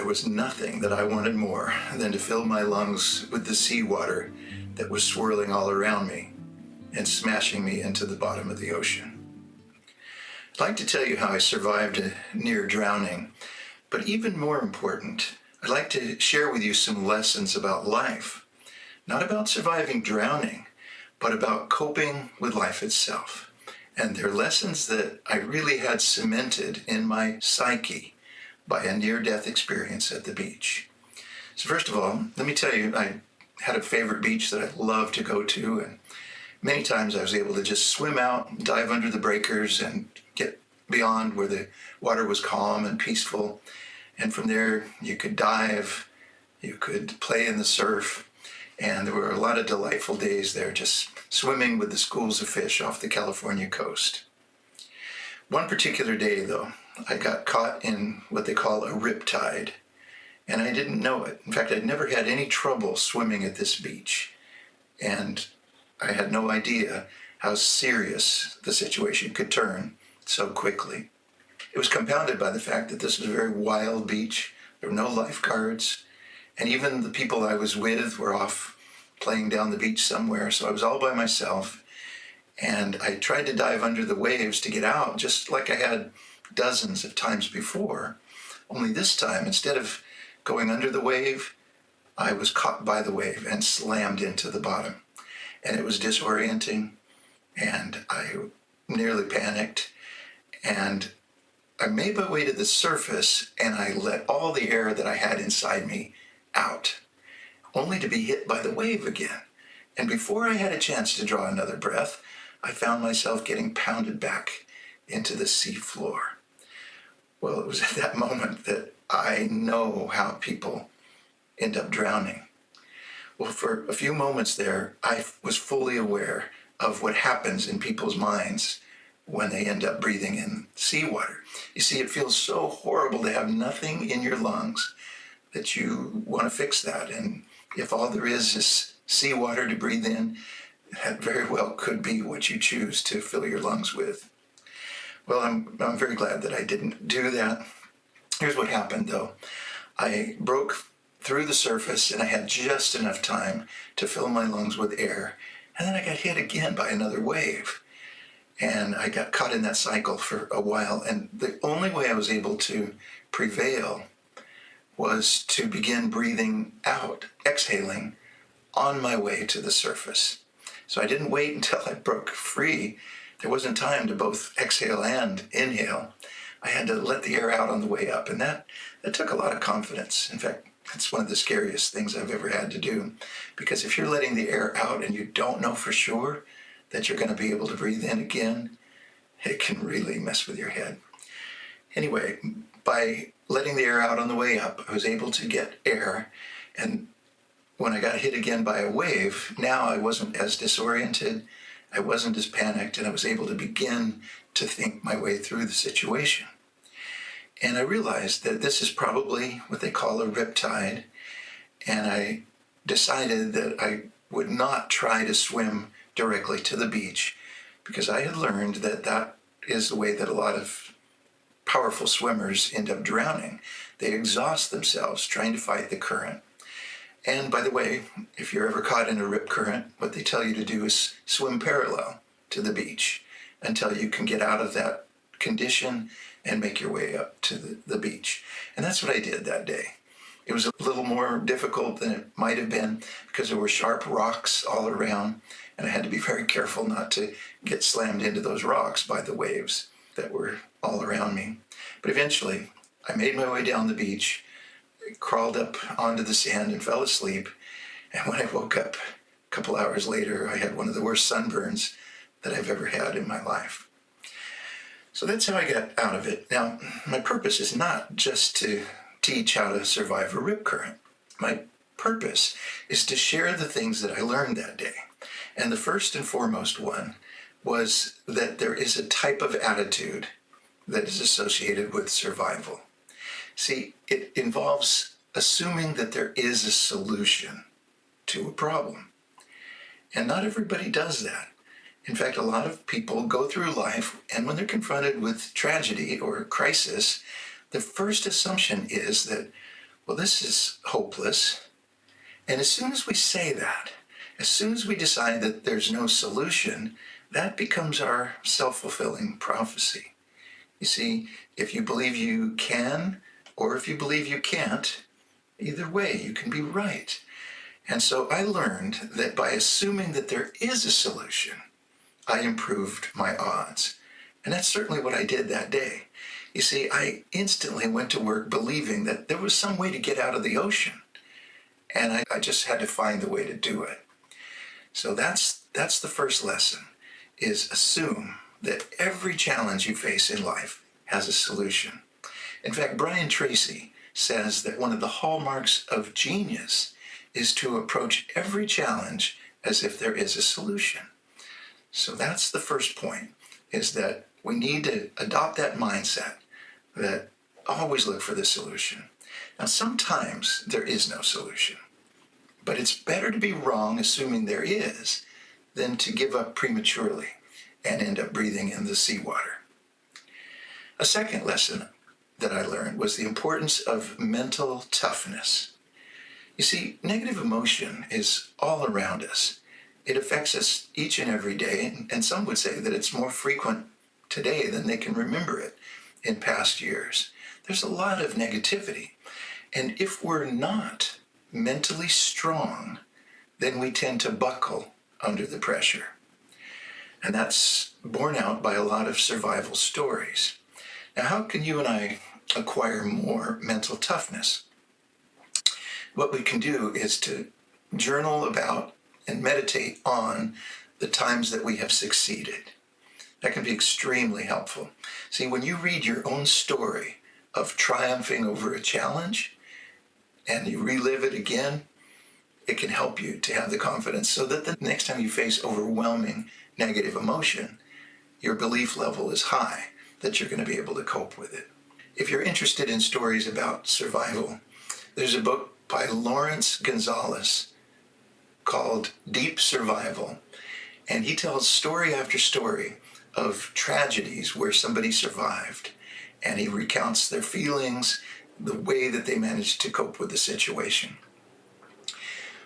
was nothing that I wanted more than to fill my lungs with the seawater that was swirling all around me and smashing me into the bottom of the ocean. I'd like to tell you how I survived a near drowning, but even more important, I'd like to share with you some lessons about life, not about surviving drowning, but about coping with life itself. And they're lessons that I really had cemented in my psyche by a near-death experience at the beach. So first of all, let me tell you, I had a favorite beach that I loved to go to, and many times I was able to just swim out, dive under the breakers, and get beyond where the water was calm and peaceful. And from there, you could dive, you could play in the surf, and there were a lot of delightful days there just swimming with the schools of fish off the California coast. One particular day, though, I got caught in what they call a riptide, and I didn't know it. In fact, I'd never had any trouble swimming at this beach, and I had no idea how serious the situation could turn so quickly. It was compounded by the fact that this was a very wild beach. There were no lifeguards, and even the people I was with were off playing down the beach somewhere, so I was all by myself, and I tried to dive under the waves to get out, just like I had dozens of times before. Only this time, instead of going under the wave, I was caught by the wave and slammed into the bottom. And it was disorienting, and I nearly panicked, and I made my way to the surface, and I let all the air that I had inside me out, only to be hit by the wave again. And before I had a chance to draw another breath, I found myself getting pounded back into the sea floor. Well, it was at that moment that I know how people end up drowning. Well, for a few moments there, I was fully aware of what happens in people's minds when they end up breathing in seawater. You see, it feels so horrible to have nothing in your lungs that you want to fix that. And if all there is seawater to breathe in, that very well could be what you choose to fill your lungs with. Well, I'm very glad that I didn't do that. Here's what happened, though. I broke through the surface, and I had just enough time to fill my lungs with air. And then I got hit again by another wave. And I got caught in that cycle for a while. And the only way I was able to prevail was to begin breathing out, exhaling, on my way to the surface. So I didn't wait until I broke free. There wasn't time to both exhale and inhale. I had to let the air out on the way up, and that took a lot of confidence. In fact, it's one of the scariest things I've ever had to do, because if you're letting the air out and you don't know for sure that you're going to be able to breathe in again, it can really mess with your head. Anyway, by letting the air out on the way up, I was able to get air, and when I got hit again by a wave, now I wasn't as disoriented, I wasn't as panicked, and I was able to begin to think my way through the situation. And I realized that this is probably what they call a riptide, and I decided that I would not try to swim directly to the beach, because I had learned that that is the way that a lot of powerful swimmers end up drowning. They exhaust themselves trying to fight the current. And by the way, if you're ever caught in a rip current, what they tell you to do is swim parallel to the beach until you can get out of that condition and make your way up to the beach. And that's what I did that day. It was a little more difficult than it might have been because there were sharp rocks all around, and I had to be very careful not to get slammed into those rocks by the waves that were all around me. But eventually, I made my way down the beach, crawled up onto the sand and fell asleep. And when I woke up a couple hours later, I had one of the worst sunburns that I've ever had in my life. So that's how I got out of it. Now, my purpose is not just to teach how to survive a rip current. My purpose is to share the things that I learned that day. And the first and foremost one was that there is a type of attitude that is associated with survival. See, it involves assuming that there is a solution to a problem. And not everybody does that. In fact, a lot of people go through life, and when they're confronted with tragedy or crisis, the first assumption is that, well, this is hopeless. And as soon as we say that, as soon as we decide that there's no solution, that becomes our self-fulfilling prophecy. You see, if you believe you can, or if you believe you can't, either way, you can be right. And so I learned that by assuming that there is a solution, I improved my odds. And that's certainly what I did that day. You see, I instantly went to work believing that there was some way to get out of the ocean. And I just had to find the way to do it. So that's the first lesson, is assume that every challenge you face in life has a solution. In fact, Brian Tracy says that one of the hallmarks of genius is to approach every challenge as if there is a solution. So that's the first point, is that we need to adopt that mindset that always look for the solution. Now, sometimes there is no solution, but it's better to be wrong assuming there is than to give up prematurely and end up breathing in the seawater. A second lesson that I learned was the importance of mental toughness. You see, negative emotion is all around us. It affects us each and every day, and some would say that it's more frequent today than they can remember it in past years. There's a lot of negativity, and if we're not mentally strong, then we tend to buckle under the pressure. And that's borne out by a lot of survival stories. Now, how can you and I acquire more mental toughness? What we can do is to journal about and meditate on the times that we have succeeded. That can be extremely helpful. See, when you read your own story of triumphing over a challenge and you relive it again, it can help you to have the confidence so that the next time you face overwhelming negative emotion, your belief level is high that you're going to be able to cope with it. If you're interested in stories about survival, there's a book by Laurence Gonzales called Deep Survival, and he tells story after story of tragedies where somebody survived, and he recounts their feelings, the way that they managed to cope with the situation.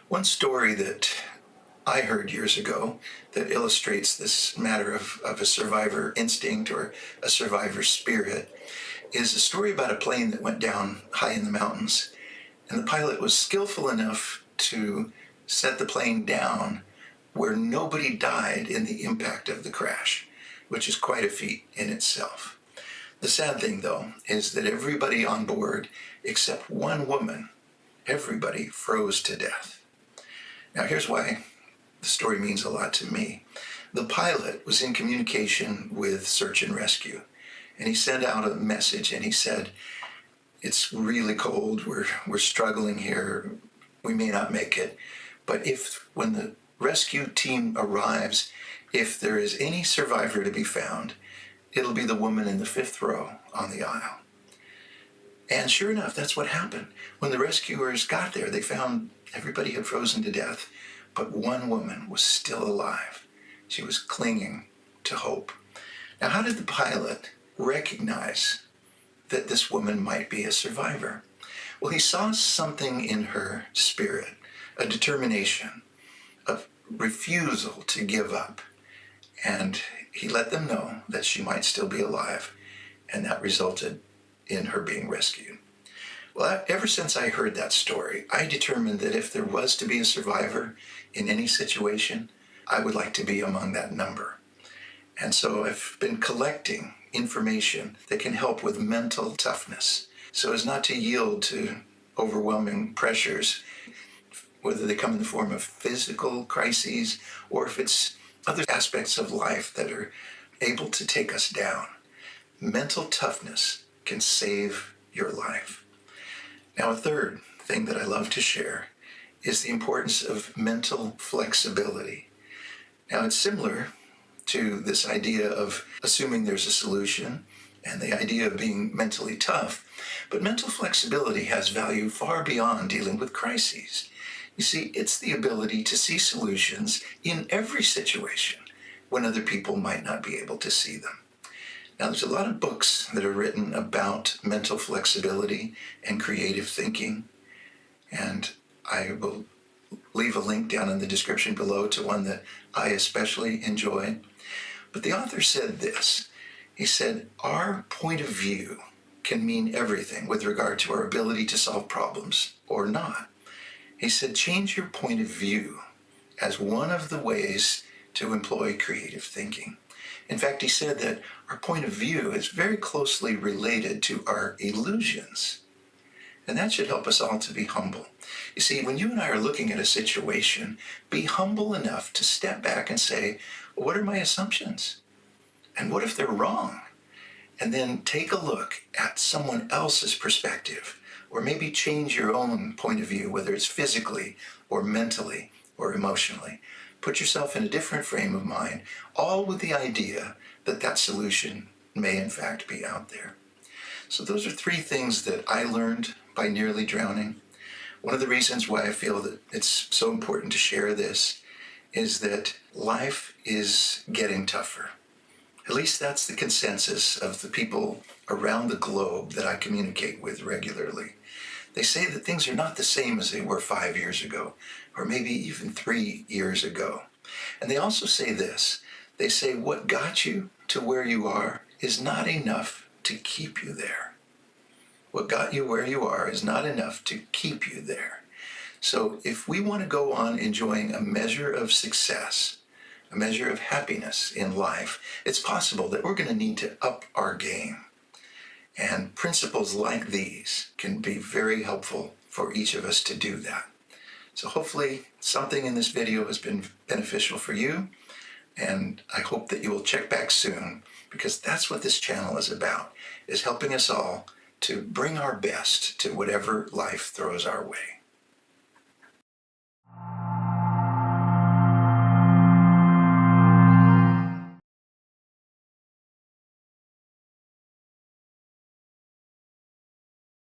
One story that I heard years ago that illustrates this matter of a survivor instinct or a survivor spirit is a story about a plane that went down high in the mountains, and the pilot was skillful enough to set the plane down where nobody died in the impact of the crash, which is quite a feat in itself. The sad thing, though, is that everybody on board, except one woman, everybody froze to death. Now, here's why the story means a lot to me. The pilot was in communication with search and rescue, and he sent out a message, and he said, "It's really cold, we're struggling here, we may not make it, but when the rescue team arrives, if there is any survivor to be found, it'll be the woman in the fifth row on the aisle." And sure enough, that's what happened. When the rescuers got there, they found everybody had frozen to death, but one woman was still alive. She was clinging to hope. Now, how did the pilot recognize that this woman might be a survivor? Well, he saw something in her spirit, a determination, a refusal to give up. And he let them know that she might still be alive, and that resulted in her being rescued. Well, ever since I heard that story, I determined that if there was to be a survivor in any situation, I would like to be among that number. And so I've been collecting information that can help with mental toughness so as not to yield to overwhelming pressures, whether they come in the form of physical crises or if it's other aspects of life that are able to take us down. Mental toughness can save your life. Now, a third thing that I love to share is the importance of mental flexibility. Now, it's similar to this idea of assuming there's a solution and the idea of being mentally tough, but mental flexibility has value far beyond dealing with crises. You see, it's the ability to see solutions in every situation when other people might not be able to see them. Now, there's a lot of books that are written about mental flexibility and creative thinking. And I will leave a link down in the description below to one that I especially enjoy. But the author said this. He said, our point of view can mean everything with regard to our ability to solve problems or not. He said, change your point of view as one of the ways to employ creative thinking. In fact, he said that our point of view is very closely related to our illusions. And that should help us all to be humble. You see, when you and I are looking at a situation, be humble enough to step back and say, well, what are my assumptions? And what if they're wrong? And then take a look at someone else's perspective, or maybe change your own point of view, whether it's physically or mentally or emotionally. Put yourself in a different frame of mind, all with the idea that that solution may in fact be out there. So those are 3 things that I learned by nearly drowning. One of the reasons why I feel that it's so important to share this is that life is getting tougher. At least that's the consensus of the people around the globe that I communicate with regularly. They say that things are not the same as they were 5 years ago, or maybe even 3 years ago. And they also say this. They say what got you to where you are is not enough to keep you there. What got you where you are is not enough to keep you there. So if we want to go on enjoying a measure of success, a measure of happiness in life, it's possible that we're going to need to up our game. And principles like these can be very helpful for each of us to do that. So hopefully something in this video has been beneficial for you, and I hope that you will check back soon, because that's what this channel is about, is helping us all to bring our best to whatever life throws our way.